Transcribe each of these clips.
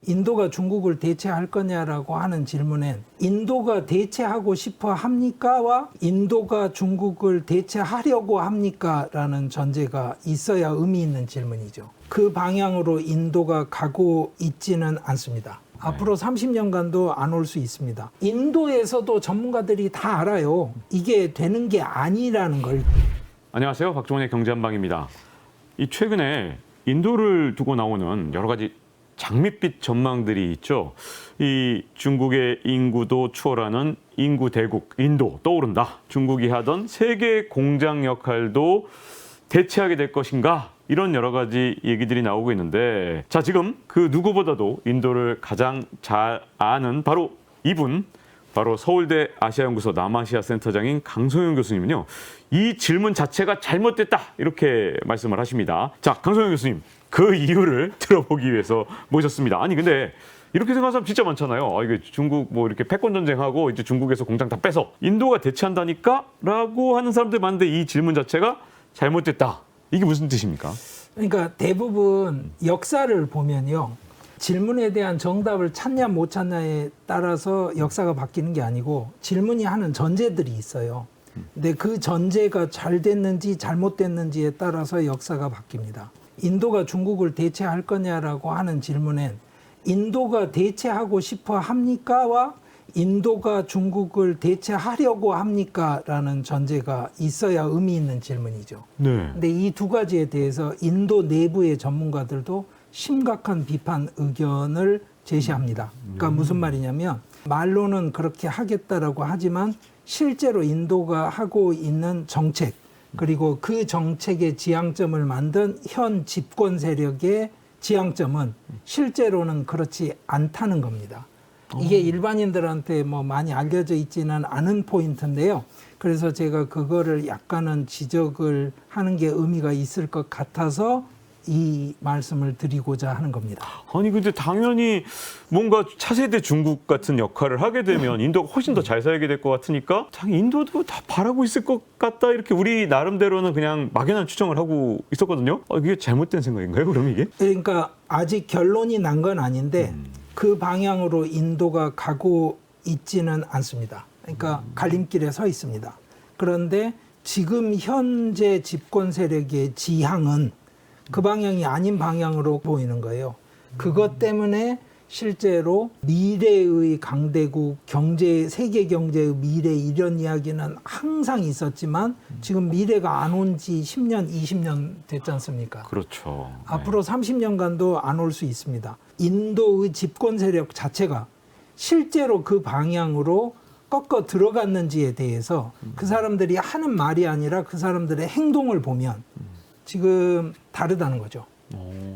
인도가 중국을 대체할 거냐라고 하는 질문엔 인도가 대체하고 싶어 합니까와 인도가 중국을 대체하려고 합니까? 라는 전제가 있어야 의미 있는 질문이죠. 그 방향으로 인도가 가고 있지는 않습니다. 앞으로 30년간도 안 올 수 있습니다. 인도에서도 전문가들이 다 알아요. 이게 되는 게 아니라는 걸. 안녕하세요. 박종원의 경제한방입니다. 이 최근에 인도를 두고 나오는 여러 가지 장밋빛 전망들이 있죠. 이 중국의 인구도 추월하는 인구 대국 인도 떠오른다. 중국이 하던 세계 공장 역할도 대체하게 될 것인가? 이런 여러 가지 얘기들이 나오고 있는데, 자, 지금 그 누구보다도 인도를 가장 잘 아는 바로 이분, 바로 서울대 아시아연구소 남아시아 센터장인 강성현 교수님은요, 이 질문 자체가 잘못됐다 이렇게 말씀을 하십니다. 자, 강성현 교수님, 그 이유를 들어보기 위해서 모셨습니다. 아니 근데 이렇게 생각하는 사람 진짜 많잖아요. 이게 중국 뭐 이렇게 패권 전쟁하고 이제 중국에서 공장 다 빼서 인도가 대체한다니까라고 하는 사람들 많은데 이 질문 자체가 잘못됐다. 이게 무슨 뜻입니까? 그러니까 대부분 역사를 보면요. 질문에 대한 정답을 찾냐 못 찾냐에 따라서 역사가 바뀌는 게 아니고 질문이 하는 전제들이 있어요. 근데 그 전제가 잘 됐는지 잘못됐는지에 따라서 역사가 바뀝니다. 인도가 중국을 대체할 거냐라고 하는 질문엔 인도가 대체하고 싶어 합니까와 인도가 중국을 대체하려고 합니까? 라는 전제가 있어야 의미 있는 질문이죠. 네. 근데 이 두 가지에 대해서 인도 내부의 전문가들도 심각한 비판 의견을 제시합니다. 그러니까 무슨 말이냐면 말로는 그렇게 하겠다라고 하지만 실제로 인도가 하고 있는 정책 그리고 그 정책의 지향점을 만든 현 집권 세력의 지향점은 실제로는 그렇지 않다는 겁니다. 이게 일반인들한테 뭐 많이 알려져 있지는 않은 포인트인데요. 그래서 제가 그거를 약간은 지적을 하는 게 의미가 있을 것 같아서 이 말씀을 드리고자 하는 겁니다. 아니 근데 당연히 뭔가 차세대 중국 같은 역할을 하게 되면 인도가 훨씬 더 잘 살게 될 것 같으니까 인도도 다 바라고 있을 것 같다 이렇게 우리 나름대로는 그냥 막연한 추정을 하고 있었거든요. 이게 잘못된 생각인가요? 그럼 이게? 그러니까 아직 결론이 난 건 아닌데 그 방향으로 인도가 가고 있지는 않습니다. 그러니까 갈림길에 서 있습니다. 그런데 지금 현재 집권 세력의 지향은 그 방향이 아닌 방향으로 보이는 거예요. 그것 때문에 실제로 미래의 강대국, 세계 경제의 미래 이런 이야기는 항상 있었지만 지금 미래가 안 온 지 10년, 20년 됐지 않습니까? 그렇죠. 앞으로 30년간도 안 올 수 있습니다. 인도의 집권 세력 자체가 실제로 그 방향으로 꺾어 들어갔는지에 대해서 그 사람들이 하는 말이 아니라 그 사람들의 행동을 보면 지금 다르다는 거죠.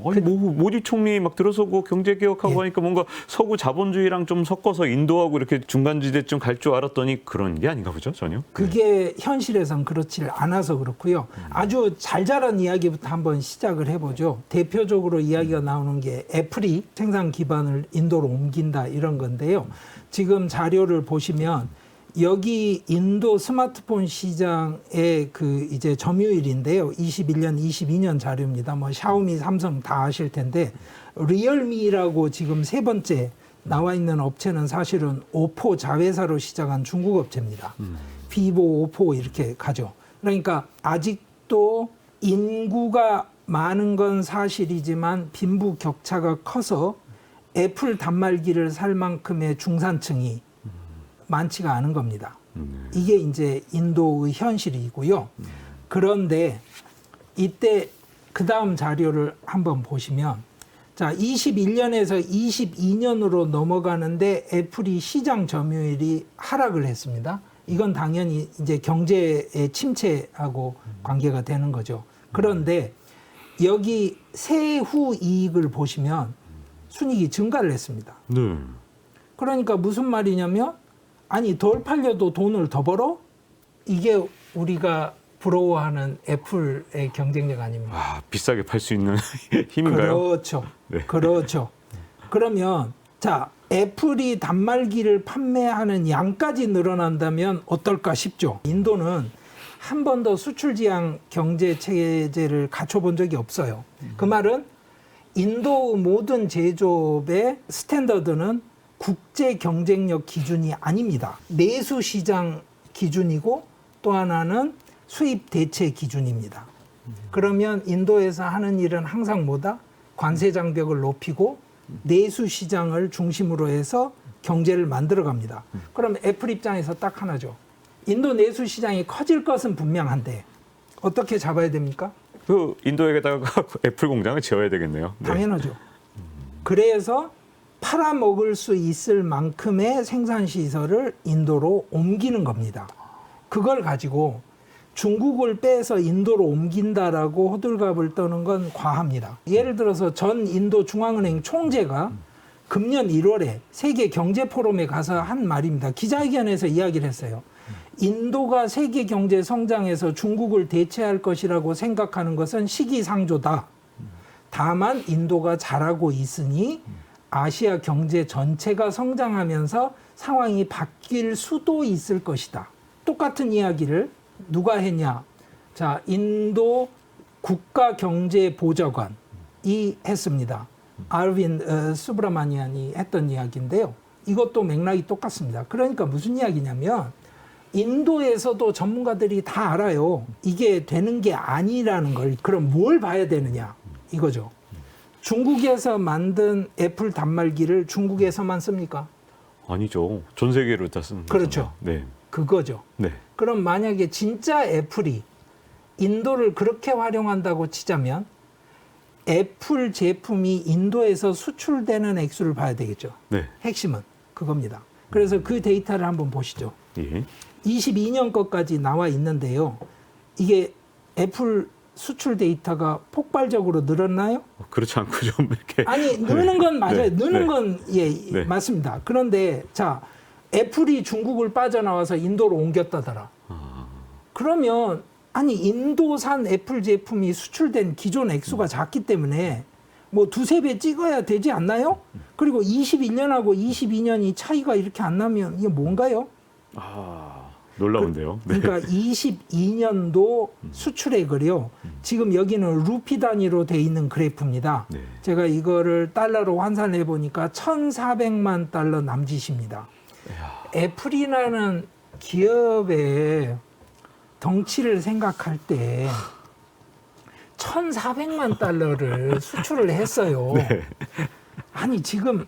아니 모디 총리 막 들어서고 경제 개혁하고 하니까 뭔가 서구 자본주의랑 좀 섞어서 인도하고 이렇게 중간지대쯤 갈 줄 알았더니 그런 게 아닌가 보죠, 전혀. 그게 현실에선 그렇지 않아서 그렇고요. 아주 잘 자란 이야기부터 한번 시작을 해보죠. 대표적으로 이야기가 나오는 게 애플이 생산 기반을 인도로 옮긴다 이런 건데요. 지금 자료를 보시면 여기 인도 스마트폰 시장의 그 이제 점유율인데요. 21년, 22년 자료입니다. 뭐 샤오미, 삼성 다 아실 텐데 리얼미라고 지금 세 번째 나와 있는 업체는 사실은 오포 자회사로 시작한 중국 업체입니다. 비보, 오포 이렇게 가죠. 그러니까 아직도 인구가 많은 건 사실이지만 빈부 격차가 커서 애플 단말기를 살 만큼의 중산층이 많지가 않은 겁니다. 이게 이제 인도의 현실이고요. 그런데 이때 그 다음 자료를 한번 보시면 자, 21년에서 22년으로 넘어가는데 애플이 시장 점유율이 하락을 했습니다. 이건 당연히 이제 경제의 침체하고 관계가 되는 거죠. 그런데 여기 세후 이익을 보시면 순이익이 증가를 했습니다. 네. 그러니까 무슨 말이냐면 아니 덜 팔려도 돈을 더 벌어? 이게 우리가 부러워하는 애플의 경쟁력 아닙니까? 비싸게 팔 수 있는 힘인가요? 그렇죠. 네. 그렇죠. 그러면 자 애플이 단말기를 판매하는 양까지 늘어난다면 어떨까 싶죠. 인도는 한 번도 수출 지향 경제 체제를 갖춰본 적이 없어요. 그 말은 인도 모든 제조업의 스탠더드는 국제 경쟁력 기준이 아닙니다. 내수 시장 기준이고 또 하나는 수입 대체 기준입니다. 그러면 인도에서 하는 일은 항상 뭐다? 관세 장벽을 높이고 내수 시장을 중심으로 해서 경제를 만들어 갑니다. 그럼 애플 입장에서 딱 하나죠. 인도 내수 시장이 커질 것은 분명한데 어떻게 잡아야 됩니까? 그 인도에다가 애플 공장을 지어야 되겠네요. 네. 당연하죠. 그래서 팔아먹을 수 있을 만큼의 생산 시설을 인도로 옮기는 겁니다. 그걸 가지고 중국을 빼서 인도로 옮긴다라고 호들갑을 떠는 건 과합니다. 예를 들어서 전 인도 중앙은행 총재가 금년 1월에 세계 경제 포럼에 가서 한 말입니다. 기자회견에서 이야기를 했어요. 인도가 세계 경제 성장에서 중국을 대체할 것이라고 생각하는 것은 시기상조다. 다만 인도가 잘하고 있으니 아시아 경제 전체가 성장하면서 상황이 바뀔 수도 있을 것이다. 똑같은 이야기를 누가 했냐? 자, 인도 국가경제보좌관이 했습니다. 아르빈 수브라마니안이 했던 이야기인데요. 이것도 맥락이 똑같습니다. 그러니까 무슨 이야기냐면 인도에서도 전문가들이 다 알아요. 이게 되는 게 아니라는 걸. 그럼 뭘 봐야 되느냐? 이거죠. 중국에서 만든 애플 단말기를 중국에서만 씁니까? 아니죠. 전 세계로 다 쓰는 거죠. 그렇죠. 네. 그거죠. 네. 그럼 만약에 진짜 애플이 인도를 그렇게 활용한다고 치자면 애플 제품이 인도에서 수출되는 액수를 봐야 되겠죠. 네. 핵심은 그겁니다. 그래서 그 데이터를 한번 보시죠. 예. 22년 것까지 나와 있는데요. 이게 애플 수출 데이터가 폭발적으로 늘었나요? 그렇지 않고 좀 이렇게 아니, 느는 건 맞아요. 네. 느는 네. 건 예, 네. 맞습니다. 그런데 자, 애플이 중국을 빠져나와서 인도로 옮겼다더라. 그러면 아니 인도산 애플 제품이 수출된 기존 액수가 작기 때문에 뭐 두세 배 찍어야 되지 않나요? 그리고 21년하고 22년이 차이가 이렇게 안 나면 이게 뭔가요? 놀라운데요. 네. 그러니까 22년도 수출액을요. 지금 여기는 루피 단위로 돼 있는 그래프입니다. 네. 제가 이거를 달러로 환산해 보니까 1,400만 달러 남짓입니다. 애플이라는 기업의 덩치를 생각할 때 1,400만 달러를 수출을 했어요. 네. 아니 지금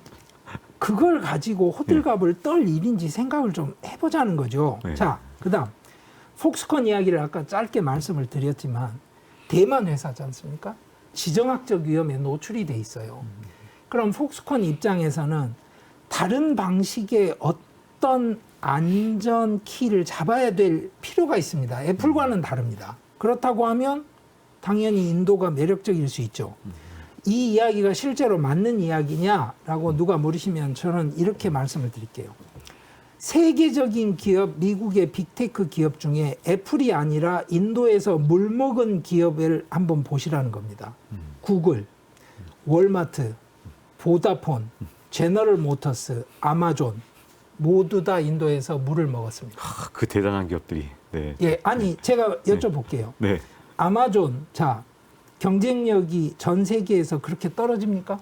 그걸 가지고 호들갑을 떨 일인지 생각을 좀 해보자는 거죠. 네. 자, 그다음 폭스콘 이야기를 아까 짧게 말씀을 드렸지만 대만 회사지 않습니까? 지정학적 위험에 노출이 돼 있어요. 그럼 폭스콘 입장에서는 다른 방식의 어떤 안전 키를 잡아야 될 필요가 있습니다. 애플과는 다릅니다. 그렇다고 하면 당연히 인도가 매력적일 수 있죠. 이 이야기가 실제로 맞는 이야기냐라고 누가 물으시면 저는 이렇게 말씀을 드릴게요. 세계적인 기업, 미국의 빅테크 기업 중에 애플이 아니라 인도에서 물먹은 기업을 한번 보시라는 겁니다. 구글, 월마트, 보다폰, 제너럴 모터스, 아마존 모두 다 인도에서 물을 먹었습니다. 그 대단한 기업들이. 네. 예, 아니 제가 여쭤볼게요. 네. 아마존, 자 경쟁력이 전 세계에서 그렇게 떨어집니까?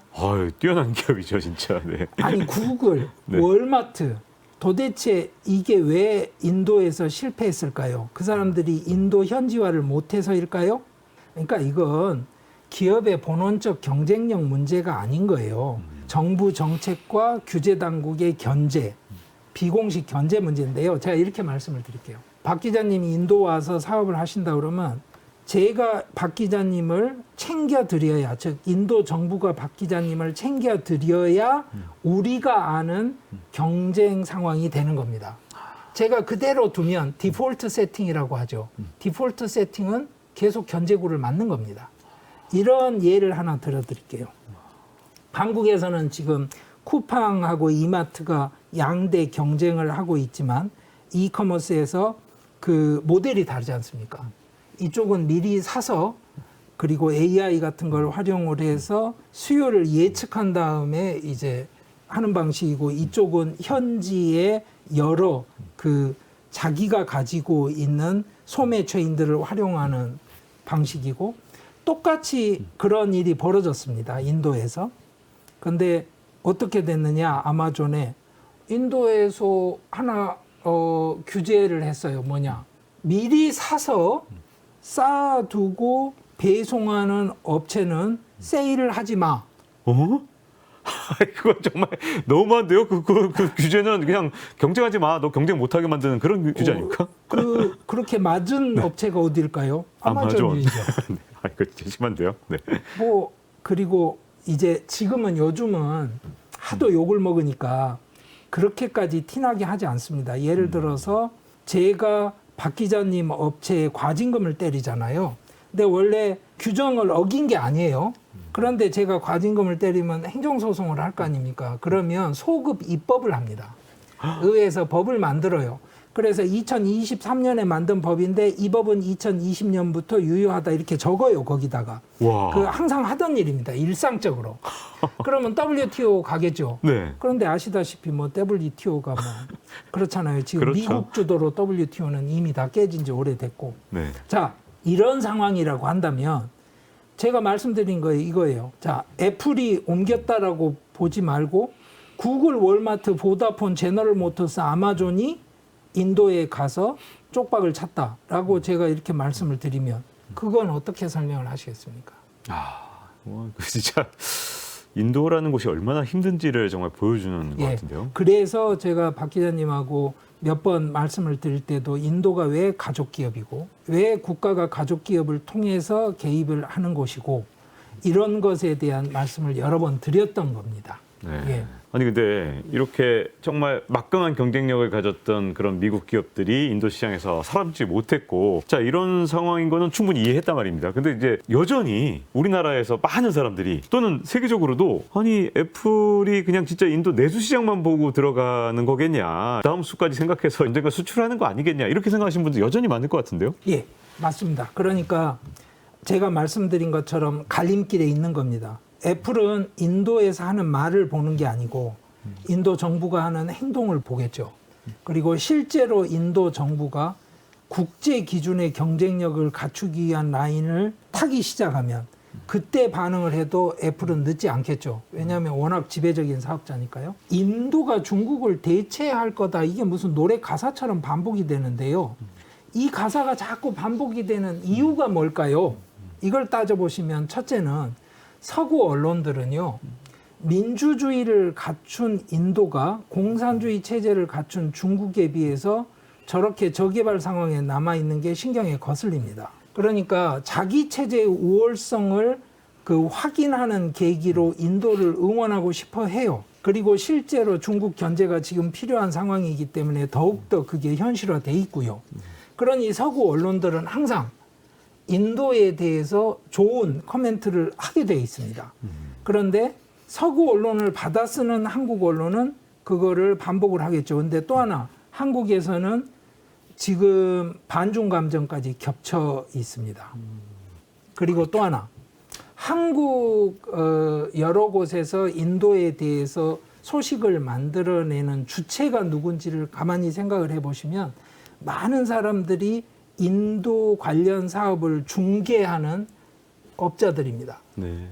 뛰어난 기업이죠, 진짜. 네. 아니 구글, 네. 월마트 도대체 이게 왜 인도에서 실패했을까요? 그 사람들이 인도 현지화를 못해서일까요? 그러니까 이건 기업의 본원적 경쟁력 문제가 아닌 거예요. 정부 정책과 규제 당국의 견제, 비공식 견제 문제인데요. 제가 이렇게 말씀을 드릴게요. 박 기자님이 인도 와서 사업을 하신다 그러면 제가 박 기자님을 챙겨드려야, 즉 인도 정부가 박 기자님을 챙겨드려야 우리가 아는 경쟁 상황이 되는 겁니다. 제가 그대로 두면 디폴트 세팅이라고 하죠. 디폴트 세팅은 계속 견제구를 맞는 겁니다. 이런 예를 하나 들어드릴게요. 한국에서는 지금 쿠팡하고 이마트가 양대 경쟁을 하고 있지만 이커머스에서 그 모델이 다르지 않습니까? 이쪽은 미리 사서 그리고 AI 같은 걸 활용을 해서 수요를 예측한 다음에 이제 하는 방식이고 이쪽은 현지의 여러 그 자기가 가지고 있는 소매 체인들을 활용하는 방식이고 또 똑같이 그런 일이 벌어졌습니다. 인도에서. 근데 어떻게 됐느냐? 아마존에 인도에서 하나 규제를 했어요. 뭐냐? 미리 사서 쌓아두고 배송하는 업체는 세일을 하지 마. 어? 그건 정말 너무한데요. 그 규제는 그냥 경쟁하지 마. 너 경쟁 못하게 만드는 그런 규제 아닙니까? 그렇게 맞은 업체가 어딜까요? 아마존. 아마존이죠. 네. 이거 진짜 심한데요. 네. 뭐 그리고 이제 지금은 요즘은 하도 욕을 먹으니까 그렇게까지 티나게 하지 않습니다. 예를 들어서 제가 박 기자님 업체에 과징금을 때리잖아요. 근데 원래 규정을 어긴 게 아니에요. 그런데 제가 과징금을 때리면 행정소송을 할 거 아닙니까? 그러면 소급 입법을 합니다. 의회에서 법을 만들어요. 그래서 2023년에 만든 법인데 이 법은 2020년부터 유효하다 이렇게 적어요. 거기다가. 와. 그 항상 하던 일입니다. 일상적으로. 그러면 WTO 가겠죠. 네. 그런데 아시다시피 뭐 WTO가 뭐 그렇잖아요. 지금 그렇죠. 미국 주도로 WTO는 이미 다 깨진 지 오래됐고. 네. 자, 이런 상황이라고 한다면 제가 말씀드린 거 이거예요. 자, 애플이 옮겼다라고 보지 말고 구글, 월마트, 보다폰, 제너럴모터스, 아마존이 인도에 가서 쪽박을 찼다라고 제가 이렇게 말씀을 드리면 그건 어떻게 설명을 하시겠습니까? 진짜 인도라는 곳이 얼마나 힘든지를 정말 보여주는 것 같은데요. 그래서 제가 박 기자님하고 몇 번 말씀을 드릴 때도 인도가 왜 가족 기업이고 왜 국가가 가족 기업을 통해서 개입을 하는 곳이고 이런 것에 대한 말씀을 여러 번 드렸던 겁니다. 네. 예. 아니 근데 이렇게 정말 막강한 경쟁력을 가졌던 그런 미국 기업들이 인도 시장에서 살아남지 못했고 자 이런 상황인 거는 충분히 이해했단 말입니다. 근데 이제 여전히 우리나라에서 많은 사람들이 또는 세계적으로도 아니 애플이 그냥 진짜 인도 내수 시장만 보고 들어가는 거겠냐 다음 수까지 생각해서 언젠가 수출하는 거 아니겠냐 이렇게 생각하시는 분들 여전히 많을 것 같은데요. 예, 맞습니다. 그러니까 제가 말씀드린 것처럼 갈림길에 있는 겁니다. 애플은 인도에서 하는 말을 보는 게 아니고 인도 정부가 하는 행동을 보겠죠. 그리고 실제로 인도 정부가 국제 기준의 경쟁력을 갖추기 위한 라인을 타기 시작하면 그때 반응을 해도 애플은 늦지 않겠죠. 왜냐하면 워낙 지배적인 사업자니까요. 인도가 중국을 대체할 거다. 이게 무슨 노래 가사처럼 반복이 되는데요. 이 가사가 자꾸 반복이 되는 이유가 뭘까요? 이걸 따져보시면 첫째는 서구 언론들은요, 민주주의를 갖춘 인도가 공산주의 체제를 갖춘 중국에 비해서 저렇게 저개발 상황에 남아있는 게 신경에 거슬립니다. 그러니까 자기 체제의 우월성을 확인하는 계기로 인도를 응원하고 싶어 해요. 그리고 실제로 중국 견제가 지금 필요한 상황이기 때문에 더욱더 그게 현실화돼 있고요. 그러니 서구 언론들은 항상 인도에 대해서 좋은 코멘트를 하게 돼 있습니다. 그런데 서구 언론을 받아 쓰는 한국 언론은 그거를 반복을 하겠죠. 근데 또 하나 한국에서는 지금 반중 감정까지 겹쳐 있습니다. 그리고 또 하나 한국 여러 곳에서 인도에 대해서 소식을 만들어내는 주체가 누군지를 가만히 생각을 해보시면 많은 사람들이 인도 관련 사업을 중개하는 업자들입니다. 네.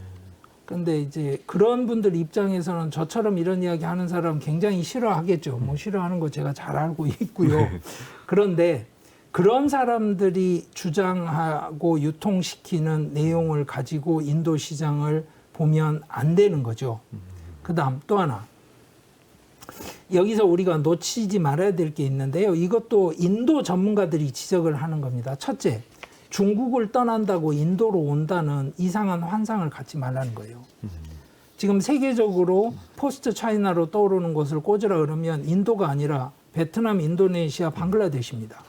근데 이제 그런 분들 입장에서는 저처럼 이런 이야기 하는 사람 굉장히 싫어하겠죠. 뭐 싫어하는 거 제가 잘 알고 있고요. 그런데 그런 사람들이 주장하고 유통시키는 내용을 가지고 인도 시장을 보면 안 되는 거죠. 그다음 또 하나. 여기서 우리가 놓치지 말아야 될 게 있는데요. 이것도 인도 전문가들이 지적을 하는 겁니다. 첫째, 중국을 떠난다고 인도로 온다는 이상한 환상을 갖지 말라는 거예요. 지금 세계적으로 포스트 차이나로 떠오르는 것을 꽂으라 그러면 인도가 아니라 베트남, 인도네시아, 방글라데시입니다.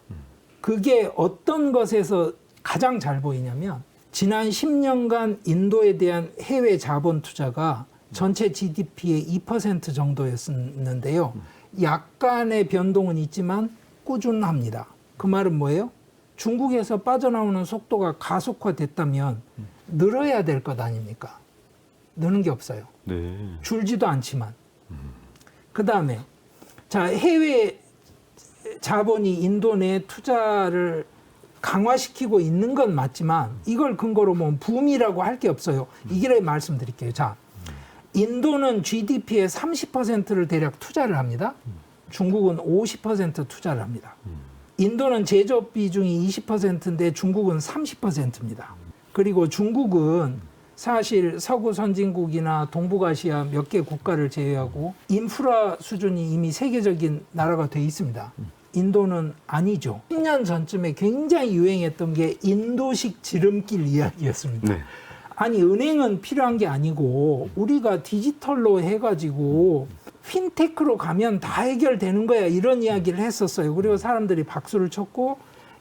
그게 어떤 것에서 가장 잘 보이냐면 지난 10년간 인도에 대한 해외 자본 투자가 전체 GDP의 2% 정도였는데요. 약간의 변동은 있지만 꾸준합니다. 그 말은 뭐예요? 중국에서 빠져나오는 속도가 가속화됐다면 늘어야 될 것 아닙니까? 느는 게 없어요. 네. 줄지도 않지만. 그 다음에 자 해외 자본이 인도 내에 투자를 강화시키고 있는 건 맞지만 이걸 근거로 뭐 붐이라고 할 게 없어요. 이렇게 말씀드릴게요. 자, 인도는 GDP의 30%를 대략 투자를 합니다. 중국은 50% 투자를 합니다. 인도는 제조업 비중이 20%인데 중국은 30%입니다. 그리고 중국은 사실 서구 선진국이나 동북아시아 몇 개 국가를 제외하고 인프라 수준이 이미 세계적인 나라가 돼 있습니다. 인도는 아니죠. 10년 전쯤에 굉장히 유행했던 게 인도식 지름길 이야기였습니다. 네. 아니 은행은 필요한 게 아니고 우리가 디지털로 해가지고 핀테크로 가면 다 해결되는 거야 이런 이야기를 했었어요. 그리고 사람들이 박수를 쳤고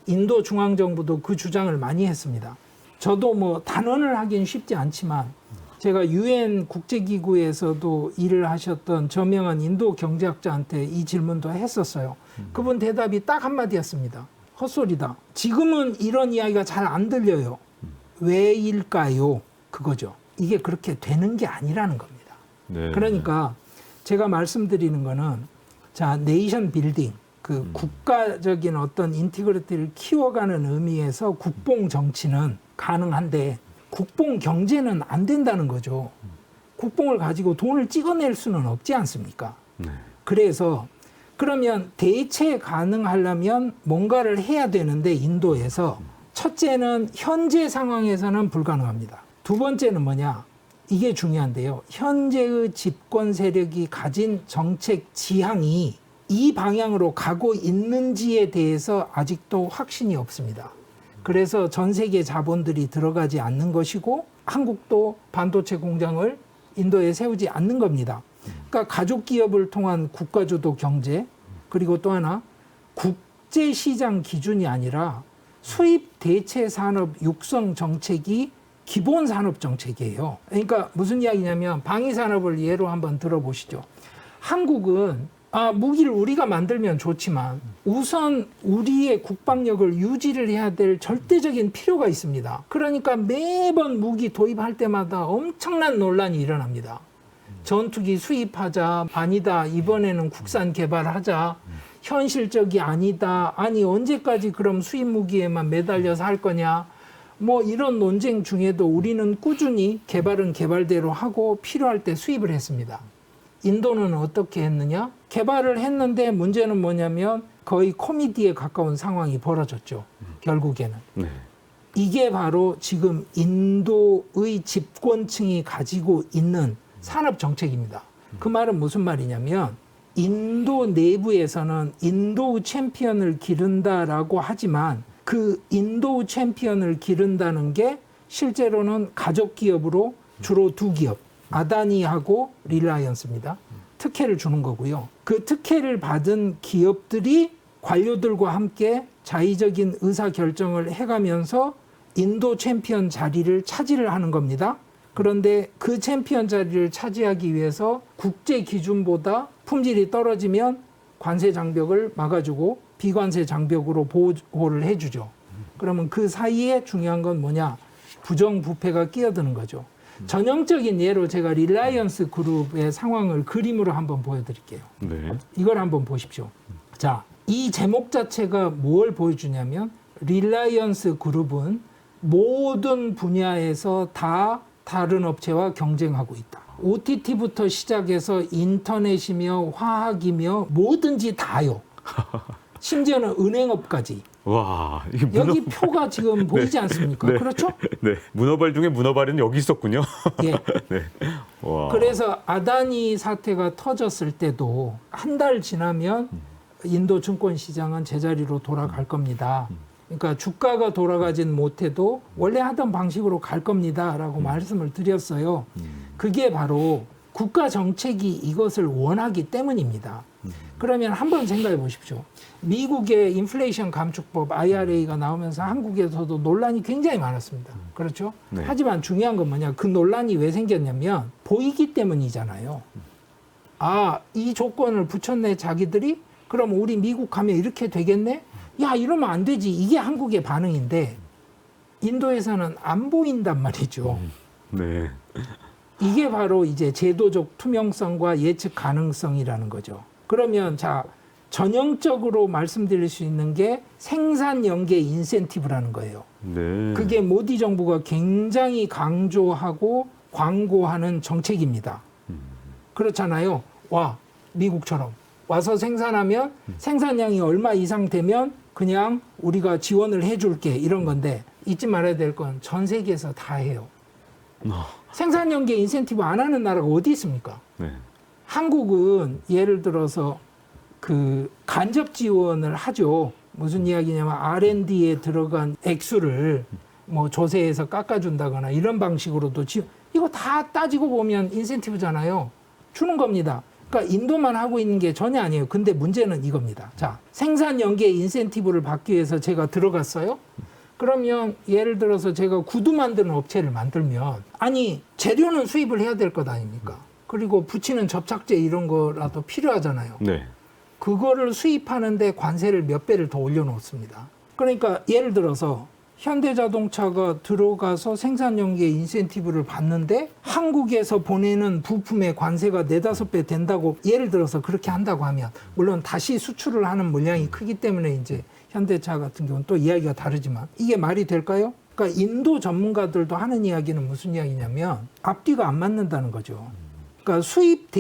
인도 중앙정부도 그 주장을 많이 했습니다. 저도 뭐 단언을 하긴 쉽지 않지만 제가 UN 국제기구에서도 일을 하셨던 저명한 인도 경제학자한테 이 질문도 했었어요. 그분 대답이 딱 한마디였습니다. 헛소리다. 지금은 이런 이야기가 잘 안 들려요. 왜일까요? 그거죠. 이게 그렇게 되는 게 아니라는 겁니다. 네. 그러니까 제가 말씀드리는 거는 자, 네이션 빌딩, 그 국가적인 어떤 인티그리티를 키워가는 의미에서 국뽕 정치는 가능한데 국뽕 경제는 안 된다는 거죠. 국뽕을 가지고 돈을 찍어낼 수는 없지 않습니까? 네. 그래서 그러면 대체 가능하려면 뭔가를 해야 되는데 인도에서 첫째는 현재 상황에서는 불가능합니다. 두 번째는 뭐냐? 이게 중요한데요. 현재의 집권 세력이 가진 정책 지향이 이 방향으로 가고 있는지에 대해서 아직도 확신이 없습니다. 그래서 전 세계 자본들이 들어가지 않는 것이고 한국도 반도체 공장을 인도에 세우지 않는 겁니다. 그러니까 가족 기업을 통한 국가주도 경제 그리고 또 하나 국제시장 기준이 아니라 수입 대체 산업 육성 정책이 기본 산업 정책이에요. 그러니까 무슨 이야기냐면 방위 산업을 예로 한번 들어보시죠. 한국은 무기를 우리가 만들면 좋지만 우선 우리의 국방력을 유지를 해야 될 절대적인 필요가 있습니다. 그러니까 매번 무기 도입할 때마다 엄청난 논란이 일어납니다. 전투기 수입하자, 아니다, 이번에는 국산 개발하자, 현실적이 아니다, 아니 언제까지 그럼 수입 무기에만 매달려서 할 거냐, 뭐 이런 논쟁 중에도 우리는 꾸준히 개발은 개발대로 하고 필요할 때 수입을 했습니다. 인도는 어떻게 했느냐? 개발을 했는데 문제는 뭐냐면 거의 코미디에 가까운 상황이 벌어졌죠. 결국에는. 네. 이게 바로 지금 인도의 집권층이 가지고 있는 산업 정책입니다. 그 말은 무슨 말이냐면 인도 내부에서는 인도의 챔피언을 기른다라고 하지만 그 인도의 챔피언을 기른다는 게 실제로는 가족 기업으로 주로 두 기업, 아다니하고 릴라이언스입니다. 특혜를 주는 거고요. 그 특혜를 받은 기업들이 관료들과 함께 자의적인 의사결정을 해가면서 인도 챔피언 자리를 차지를 하는 겁니다. 그런데 그 챔피언 자리를 차지하기 위해서 국제 기준보다 품질이 떨어지면 관세 장벽을 막아주고 비관세 장벽으로 보호를 해주죠. 그러면 그 사이에 중요한 건 뭐냐? 부정부패가 끼어드는 거죠. 전형적인 예로 제가 릴라이언스 그룹의 상황을 그림으로 한번 보여드릴게요. 네. 이걸 한번 보십시오. 자, 이 제목 자체가 뭘 보여주냐면 릴라이언스 그룹은 모든 분야에서 다 다른 업체와 경쟁하고 있다. OTT부터 시작해서 인터넷이며 화학이며 뭐든지 다요. 심지어는 은행업까지. 와, 이게 여기 표가 지금 보이지 않습니까? 네. 그렇죠? 네. 문어발 중에 문어발은 여기 있었군요. 예. 네. 와. 그래서 아다니 사태가 터졌을 때도 한 달 지나면 인도 증권 시장은 제자리로 돌아갈 겁니다. 그러니까 주가가 돌아가진 못해도 원래 하던 방식으로 갈 겁니다라고 말씀을 드렸어요. 그게 바로 국가 정책이 이것을 원하기 때문입니다. 그러면 한번 생각해 보십시오. 미국의 인플레이션 감축법 IRA가 나오면서 한국에서도 논란이 굉장히 많았습니다. 그렇죠? 네. 하지만 중요한 건 뭐냐? 그 논란이 왜 생겼냐면 보이기 때문이잖아요. 이 조건을 붙였네 자기들이? 그럼 우리 미국 가면 이렇게 되겠네? 야, 이러면 안 되지. 이게 한국의 반응인데 인도에서는 안 보인단 말이죠. 네. 이게 바로 이제 제도적 투명성과 예측 가능성이라는 거죠. 그러면 자, 전형적으로 말씀드릴 수 있는 게 생산 연계 인센티브라는 거예요. 네. 그게 모디 정부가 굉장히 강조하고 광고하는 정책입니다. 그렇잖아요. 와, 미국처럼 와서 생산하면 생산량이 얼마 이상 되면 그냥 우리가 지원을 해줄게 이런 건데 잊지 말아야 될 건 전 세계에서 다 해요. 생산 연계 인센티브 안 하는 나라가 어디 있습니까? 네. 한국은 예를 들어서 그 간접 지원을 하죠. 무슨 이야기냐면 R&D에 들어간 액수를 뭐 조세에서 깎아준다거나 이런 방식으로도 이거 다 따지고 보면 인센티브잖아요. 주는 겁니다. 그러니까 인도만 하고 있는 게 전혀 아니에요. 근데 문제는 이겁니다. 자, 생산 연계 인센티브를 받기 위해서 제가 들어갔어요. 그러면 예를 들어서 제가 구두 만드는 업체를 만들면 아니 재료는 수입을 해야 될 것 아닙니까? 그리고 붙이는 접착제 이런 거라도 필요하잖아요. 네. 그거를 수입하는데 관세를 몇 배를 더 올려놓습니다. 그러니까 예를 들어서 현대자동차가 들어가서 생산연계 인센티브를 받는데 한국에서 보내는 부품의 관세가 4-5배 된다고 예를 들어서 그렇게 한다고 하면 물론 다시 수출을 하는 물량이 크기 때문에 이제 현대차 같은 경우는 또 이야기가 다르지만 이게 말이 될까요? 그러니까 인도 전문가들도 하는 이야기는 무슨 이야기냐면 앞뒤가 안 맞는다는 거죠. 그러니까 수입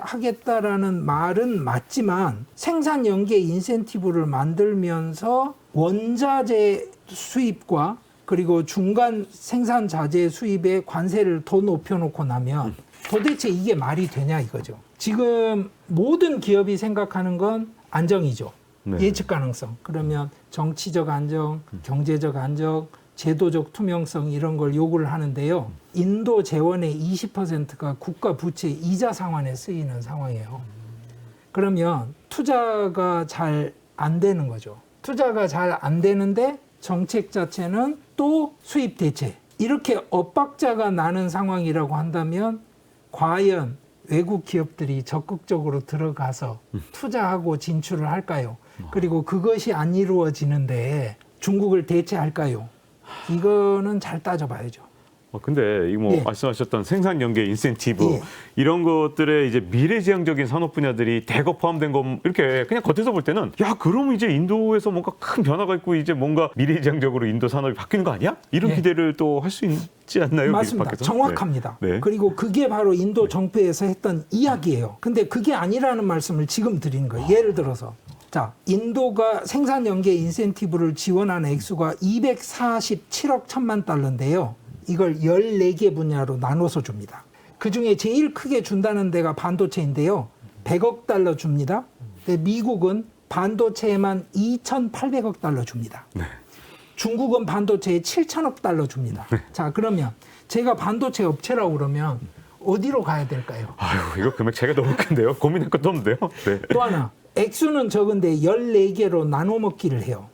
대체하겠다라는 말은 맞지만 생산 연계 인센티브를 만들면서 원자재 수입과 그리고 중간 생산 자재 수입의 관세를 더 높여놓고 나면 도대체 이게 말이 되냐 이거죠. 지금 모든 기업이 생각하는 건 안정이죠. 네. 예측 가능성. 그러면 정치적 안정, 경제적 안정, 제도적 투명성 이런 걸 요구를 하는데요. 인도 재원의 20%가 국가 부채 이자 상환에 쓰이는 상황이에요. 그러면 투자가 잘 안 되는 거죠. 투자가 잘 안 되는데 정책 자체는 또 수입 대체. 이렇게 엇박자가 나는 상황이라고 한다면 과연 외국 기업들이 적극적으로 들어가서 투자하고 진출을 할까요? 그리고 그것이 안 이루어지는데 중국을 대체할까요? 이거는 잘 따져봐야죠. 근데 이 뭐 예. 말씀하셨던 생산 연계 인센티브 예. 이런 것들에 이제 미래지향적인 산업 분야들이 대거 포함된 거 이렇게 그냥 겉에서 볼 때는 야 그럼 이제 인도에서 뭔가 큰 변화가 있고 이제 뭔가 미래지향적으로 인도 산업이 바뀌는 거 아니야? 이런 예. 기대를 또 할 수 있지 않나요? 맞습니다. 밖에서? 정확합니다. 네. 네. 그리고 그게 바로 인도 정부에서 했던 이야기예요. 근데 그게 아니라는 말씀을 지금 드리는 거예요. 예를 들어서 자, 인도가 생산 연계 인센티브를 지원한 액수가 247억 1천만 달러인데요. 이걸 14개 분야로 나눠서 줍니다. 그중에 제일 크게 준다는 데가 반도체인데요. 100억 달러 줍니다. 근데 미국은 반도체에만 2,800억 달러 줍니다. 네. 중국은 반도체에 7천억 달러 줍니다. 자, 그러면 제가 반도체 업체라고 그러면 어디로 가야 될까요? 아유 이거 금액 차이가 너무 큰데요. 고민할 것도 없는데요. 네. 또 하나, 액수는 적은데 14개로 나눠 먹기를 해요.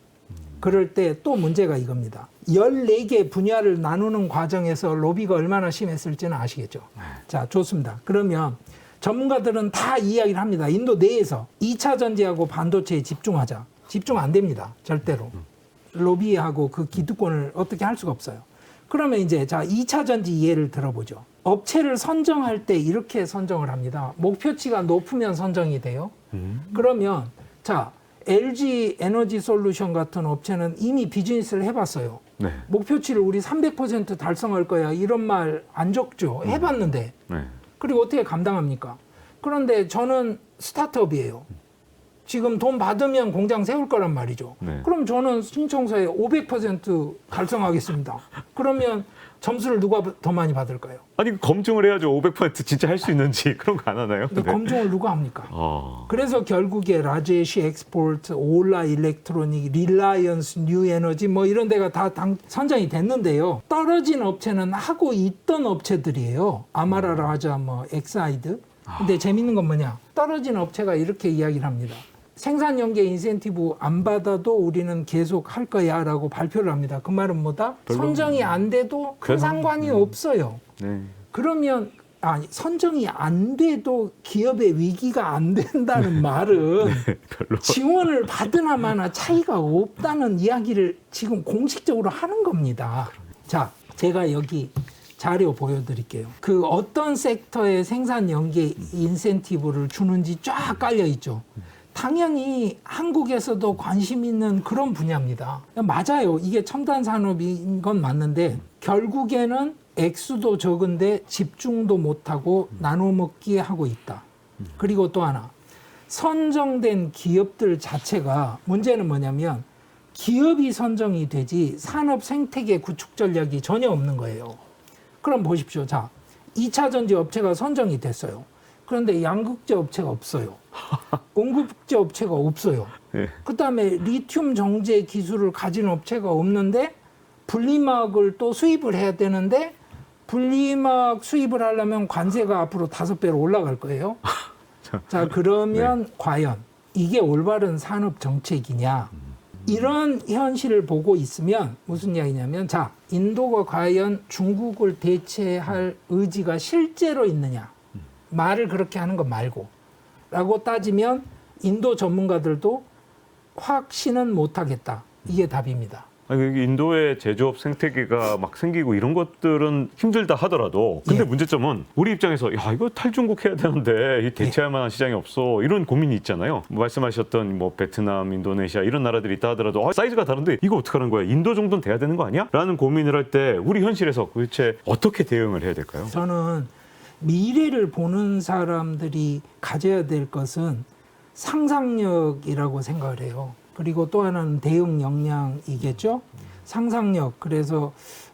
그럴 때 또 문제가 이겁니다. 14개 분야를 나누는 과정에서 로비가 얼마나 심했을지는 아시겠죠? 자, 좋습니다. 그러면 전문가들은 다 이야기를 합니다. 인도 내에서 2차 전지하고 반도체에 집중하자. 집중 안 됩니다. 절대로. 로비하고 그 기득권을 어떻게 할 수가 없어요. 그러면 이제 자 2차 전지 예를 들어보죠. 업체를 선정할 때 이렇게 선정을 합니다. 목표치가 높으면 선정이 돼요. 그러면 자 LG 에너지 솔루션 같은 업체는 이미 비즈니스를 해봤어요. 네. 목표치를 우리 300% 달성할 거야. 이런 말 안 적죠. 해봤는데. 네. 그리고 어떻게 감당합니까? 그런데 저는 스타트업이에요. 지금 돈 받으면 공장 세울 거란 말이죠. 네. 그럼 저는 신청서에 500% 달성하겠습니다. 그러면 점수를 누가 더 많이 받을까요? 아니 검증을 해야죠. 500% 진짜 할 수 있는지 그런 거 안 하나요? 근데 네. 검증을 누가 합니까? 아. 그래서 결국에 라제시 엑스포트, 올라 일렉트로닉, 릴라이언스 뉴 에너지 뭐 이런 데가 다 선정이 됐는데요. 떨어진 업체는 하고 있던 업체들이에요. 아마라 라자 뭐 엑사이드. 근데 재밌는 건 뭐냐? 떨어진 업체가 이렇게 이야기를 합니다. 생산 연계 인센티브 안 받아도 우리는 계속 할 거야라고 발표를 합니다. 그 말은 뭐다? 별로- 선정이 안 돼도 큰 상관이 없어요. 네. 그러면 아니 선정이 안 돼도 기업의 위기가 안 된다는 말은 별로. 지원을 받으나 마나 차이가 없다는 이야기를 지금 공식적으로 하는 겁니다. 자, 제가 여기 자료 보여드릴게요. 그 어떤 섹터에 생산 연계 인센티브를 주는지 쫙 깔려 있죠. 당연히 한국에서도 관심 있는 그런 분야입니다. 맞아요. 이게 첨단 산업인 건 맞는데 결국에는 액수도 적은데 집중도 못하고 나눠먹기 하고 있다. 그리고 또 하나, 선정된 기업들 자체가 문제는 뭐냐면 기업이 선정이 되지 산업 생태계 구축 전략이 전혀 없는 거예요. 그럼 보십시오. 자, 2차 전지 업체가 선정이 됐어요. 그런데 양극재 업체가 없어요. 공급재 업체가 없어요. 네. 그다음에 리튬 정제 기술을 가진 업체가 없는데 분리막을 또 수입을 해야 되는데 분리막 수입을 하려면 관세가 앞으로 5배로 올라갈 거예요. 자, 그러면 네. 과연 이게 올바른 산업 정책이냐? 이런 현실을 보고 있으면 무슨 이야기냐면, 자, 인도가 과연 중국을 대체할 의지가 실제로 있느냐? 말을 그렇게 하는 거 말고 라고 따지면 인도 전문가들도 확신은 못하겠다. 이게 답입니다. 아니, 인도의 제조업 생태계가 막 생기고 이런 것들은 힘들다 하더라도 근데 문제점은 우리 입장에서 야 이거 탈중국 해야 되는데 이 대체할 만한 시장이 없어 이런 고민이 있잖아요. 말씀하셨던 뭐 베트남, 인도네시아 이런 나라들이 있다 하더라도 사이즈가 다른데 이거 어떡하는 거야? 인도 정도는 돼야 되는 거 아니야? 라는 고민을 할 때 우리 현실에서 도대체 어떻게 대응을 해야 될까요? 저는 미래를 보는 사람들이 가져야 될 것은 상상력이라고 생각을 해요. 그리고 또 하나는 대응 역량이겠죠. 상상력. 그래서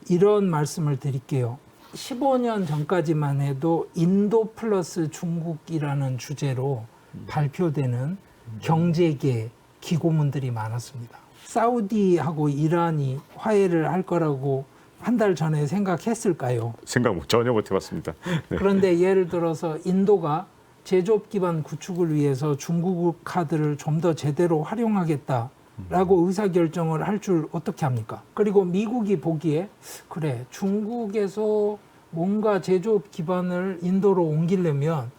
이런 말씀을 드릴게요. 15년 전까지만 해도 인도 플러스 중국이라는 주제로 발표되는 경제계 기고문들이 많았습니다. 사우디하고 이란이 화해를 할 거라고 한 달 전에 생각했을까요? 생각 전혀 못 해봤습니다. 네. 그런데 예를 들어서 인도가 제조업 기반 구축을 위해서 중국 카드를 좀 더 제대로 활용하겠다라고 의사결정을 할 줄 어떻게 합니까? 그리고 미국이 보기에 그래 중국에서 뭔가 제조업 기반을 인도로 옮기려면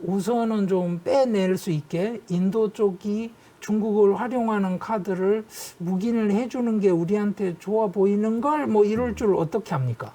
우선은 좀 빼낼 수 있게 인도 쪽이 중국을 활용하는 카드를 묵인을 해주는 게 우리한테 좋아 보이는 걸 뭐 이럴 줄 어떻게 합니까?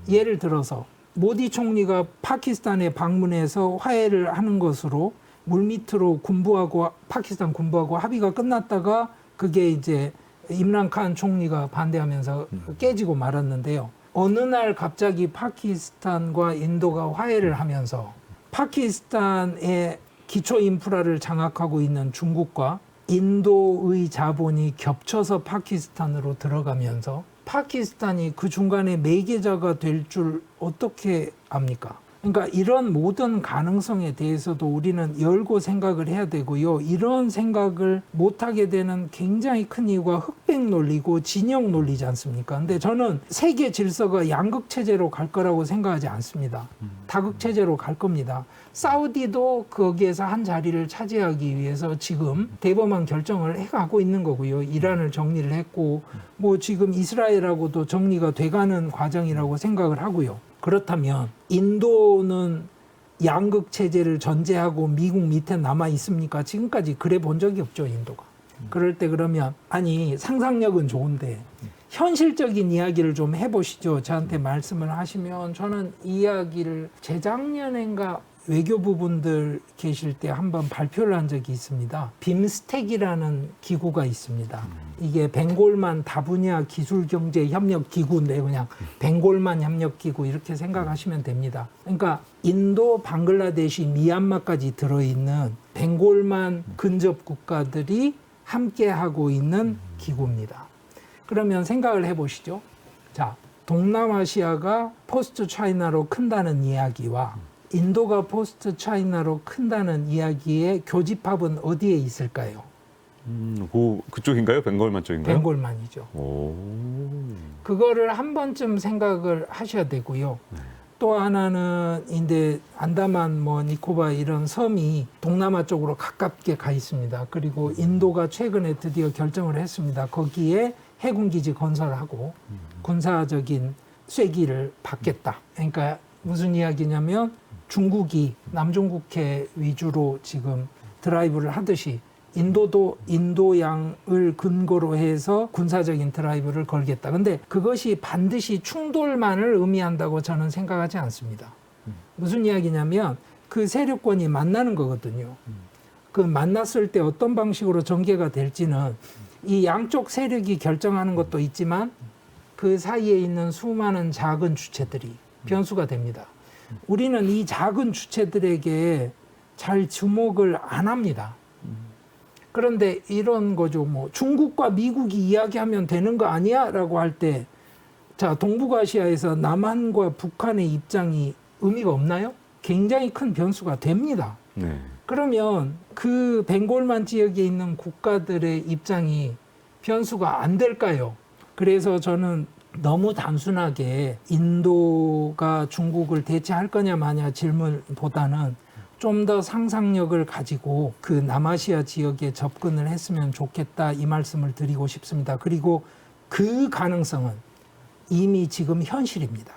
예를 들어서 모디 총리가 파키스탄에 방문해서 화해를 하는 것으로 물밑으로 군부하고 파키스탄 군부하고 합의가 끝났다가 그게 이제 임란 칸 총리가 반대하면서 깨지고 말았는데요. 어느 날 갑자기 파키스탄과 인도가 화해를 하면서 파키스탄의 기초 인프라를 장악하고 있는 중국과 인도의 자본이 겹쳐서 파키스탄으로 들어가면서 파키스탄이 그 중간에 매개자가 될 줄 어떻게 압니까? 그러니까 이런 모든 가능성에 대해서도 우리는 열고 생각을 해야 되고요. 이런 생각을 못하게 되는 굉장히 큰 이유가 흑백 논리고 진영 논리지 않습니까? 근데 저는 세계 질서가 양극 체제로 갈 거라고 생각하지 않습니다. 다극 체제로 갈 겁니다. 사우디도 거기에서 한 자리를 차지하기 위해서 지금 대범한 결정을 해가고 있는 거고요. 이란을 정리를 했고 뭐 지금 이스라엘하고도 정리가 돼가는 과정이라고 생각을 하고요. 그렇다면 인도는 양극 체제를 전제하고 미국 밑에 남아 있습니까? 지금까지 그래 본 적이 없죠, 인도가. 그럴 때 그러면 아니 상상력은 좋은데 현실적인 이야기를 좀 해보시죠. 저한테 말씀을 하시면 저는 이 이야기를 재작년인가 외교부분들 계실 때 한번 발표를 한 적이 있습니다. 빔스텍이라는 기구가 있습니다. 이게 벵골만 다분야 기술경제협력기구인데 그냥 벵골만 협력기구 이렇게 생각하시면 됩니다. 그러니까 인도, 방글라데시, 미얀마까지 들어있는 벵골만 근접 국가들이 함께하고 있는 기구입니다. 그러면 생각을 해보시죠. 자, 동남아시아가 포스트 차이나로 큰다는 이야기와 인도가 포스트 차이나로 큰다는 이야기의 교집합은 어디에 있을까요? 그쪽인가요? 벵골만 쪽인가요? 벵골만이죠. 오. 그거를 한 번쯤 생각을 하셔야 되고요. 또 하나는 이제 안다만 뭐 니코바 이런 섬이 동남아 쪽으로 가깝게 가 있습니다. 그리고 인도가 최근에 드디어 결정을 했습니다. 거기에 해군기지 건설하고 군사적인 쐐기를 받겠다. 그러니까 무슨 이야기냐면 중국이 남중국해 위주로 지금 드라이브를 하듯이 인도도 인도양을 근거로 해서 군사적인 드라이브를 걸겠다. 근데 그것이 반드시 충돌만을 의미한다고 저는 생각하지 않습니다. 무슨 이야기냐면 그 세력권이 만나는 거거든요. 그 만났을 때 어떤 방식으로 전개가 될지는 이 양쪽 세력이 결정하는 것도 있지만 그 사이에 있는 수많은 작은 주체들이 변수가 됩니다. 우리는 이 작은 주체들에게 잘 주목을 안 합니다. 그런데 이런 거죠. 뭐 중국과 미국이 이야기하면 되는 거 아니야? 라고 할 때 자, 동북아시아에서 남한과 북한의 입장이 의미가 없나요? 굉장히 큰 변수가 됩니다. 네. 그러면 그 벵골만 지역에 있는 국가들의 입장이 변수가 안 될까요? 그래서 저는 너무 단순하게 인도가 중국을 대체할 거냐 마냐 질문보다는 좀 더 상상력을 가지고 그 남아시아 지역에 접근을 했으면 좋겠다 이 말씀을 드리고 싶습니다. 그리고 그 가능성은 이미 지금 현실입니다.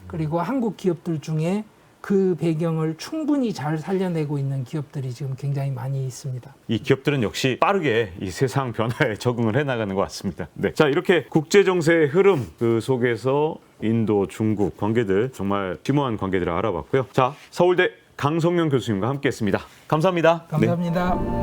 그리고 한국 기업들 중에 그 배경을 충분히 잘 살려내고 있는 기업들이 지금 굉장히 많이 있습니다. 이 기업들은 역시 빠르게 이 세상 변화에 적응을 해나가는 것 같습니다. 네. 자, 이렇게 국제 정세의 흐름 그 속에서 인도, 중국 관계들 정말 심오한 관계들을 알아봤고요. 자, 서울대 강성명 교수님과 함께했습니다. 감사합니다. 감사합니다.